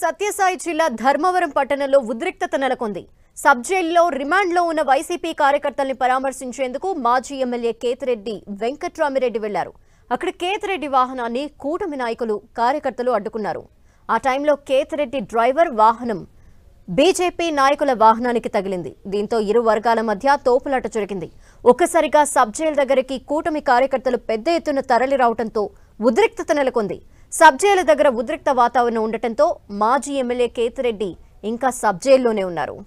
సత్యసాయి జిల్లా ధర్మవరం పట్టణంలో ఉద్రిక్తత నెలకొంది. సబ్ జైల్లో రిమాండ్లో ఉన్న వైసీపీ కార్యకర్తల్ని పరామర్శించేందుకు మాజీ ఎమ్మెల్యే కేతిరెడ్డి వెంకట్రామిరెడ్డి వెళ్లారు. అక్కడ కేతిరెడ్డి వాహనాన్ని కూటమి నాయకులు కార్యకర్తలు అడ్డుకున్నారు. ఆ టైంలో కేతిరెడ్డి డ్రైవర్ వాహనం బీజేపీ నాయకుల వాహనానికి తగిలింది. దీంతో ఇరు వర్గాల మధ్య తోపులాట జరిగింది. ఒక్కసారిగా సబ్ జైలు దగ్గరికి కూటమి కార్యకర్తలు పెద్ద ఎత్తున తరలి రావడంతో ఉద్రిక్తత నెలకొంది. సబ్ జైలు దగ్గర ఉద్రిక్త వాతావరణం ఉండటంతో మాజీ ఎమ్మెల్యే కేతిరెడ్డి ఇంకా సబ్ జైల్లోనే ఉన్నారు.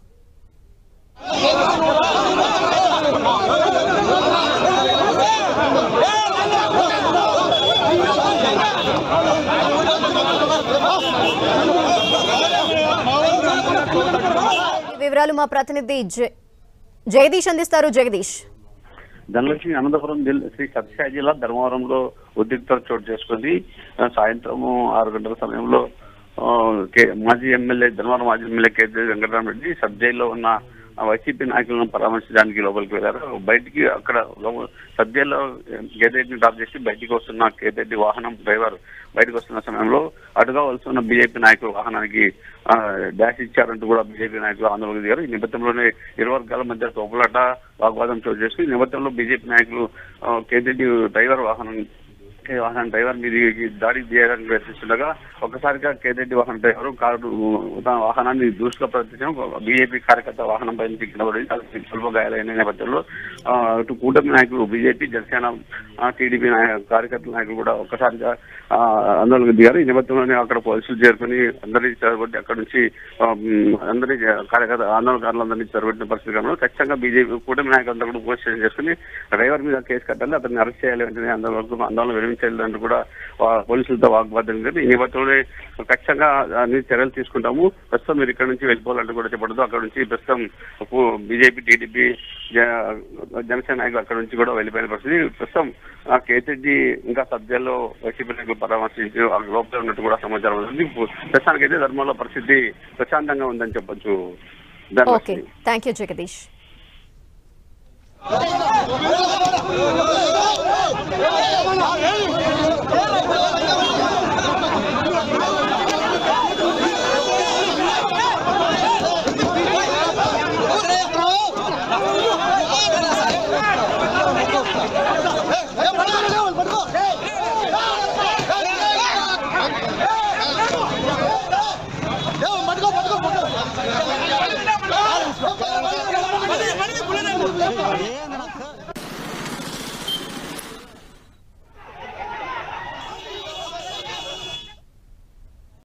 వివరాలు మా ప్రతినిధి జగదీష్ అందిస్తారు. జగదీష్, ధనలక్ష్మి అనంతపురం శ్రీ సత్యసాయి జిల్లా ధర్మవరంలో ఉద్రిక్తత చోటు చేసుకుంది. సాయంత్రం 6 గంటల సమయంలో మాజీ ఎమ్మెల్యే ధర్మవరం మాజీ ఎమ్మెల్యే కేతిరెడ్డి వెంకటరామిరెడ్డి సబ్ జైల్లో ఉన్న వైసీపీ నాయకులను పరామర్శించడానికి లోపలికి వెళ్లారు. బయటికి అక్కడ సబ్ జైల్లో కేతిరెడ్డిని డ్రాప్ చేసి బయటికి వస్తున్న కేతిరెడ్డి వాహనం డ్రైవర్ బయటకు వస్తున్న సమయంలో అటుగా వస్తున్న బీజేపీ నాయకుల వాహనానికి డాష్ ఇచ్చారంటూ కూడా బీజేపీ నాయకులు ఆందోళన దిగారు. ఈ నేపథ్యంలోనే ఇరు వర్గాల మధ్య తోపులాట వాగ్వాదం చోటు చేసుకుని ఈ నేపథ్యంలో బీజేపీ నాయకులు కేతిరెడ్డి వాహనం డ్రైవర్ మీదకి దాడి చేయడానికి ప్రయత్నిస్తుండగా ఒక్కసారిగా కేతిరెడ్డి వాహనం డ్రైవర్ కారు తన వాహనాన్ని దూసులో ప్రయత్నించడం బీజేపీ కార్యకర్త వాహనం పై నుంచి కింద పడి స్వల్ప గాయాలైన నేపథ్యంలో అటు కూటమి నాయకులు బీజేపీ జనసేన టీడీపీ కార్యకర్తల నాయకులు కూడా ఒక్కసారిగా ఆందోళనకు దిగారు. ఈ నేపథ్యంలోనే అక్కడ పోలీసులు చేరుకుని అందరినీ చెరగొట్టి అక్కడ నుంచి అందరినీ కార్యకర్త ఆందోళనకారులందరినీ చెరగొట్టిన పరిస్థితి కారణంలో ఖచ్చితంగా బీజేపీ కూటమి నాయకులంతా కూడా పోలీస్ స్టేషన్ చేసుకుని డ్రైవర్ మీద కేసు కట్టాలి, అతన్ని అరెస్ట్ చేయాలి, వెంటనే ఆందోళన విరమించాలంటూ కూడా పోలీసులతో వాగ్వాదం జరిగింది. ఈ నేపథ్యంలో ఖచ్చితంగా అన్ని చర్యలు తీసుకుంటాము, ప్రస్తుతం మీరు ఇక్కడ నుంచి వెళ్ళిపోవాలంటూ కూడా చెప్పడంతో అక్కడ నుంచి ప్రస్తుతం బీజేపీ టీడీపీ జనసేన నాయకులు అక్కడ నుంచి కూడా వెళ్ళిపోయిన పరిస్థితి. ప్రస్తుతం కేతిరెడ్డి ఇంకా సబ్ జైల్లో వైసీపీ నాయకులు పరామర్శించి లోపల ఉన్నట్టు కూడా సమాచారం ఉంది. ప్రస్తుతానికైతే ధర్మంలో పరిస్థితి ప్రశాంతంగా ఉందని చెప్పొచ్చు. Thank you Jagadish. Hey!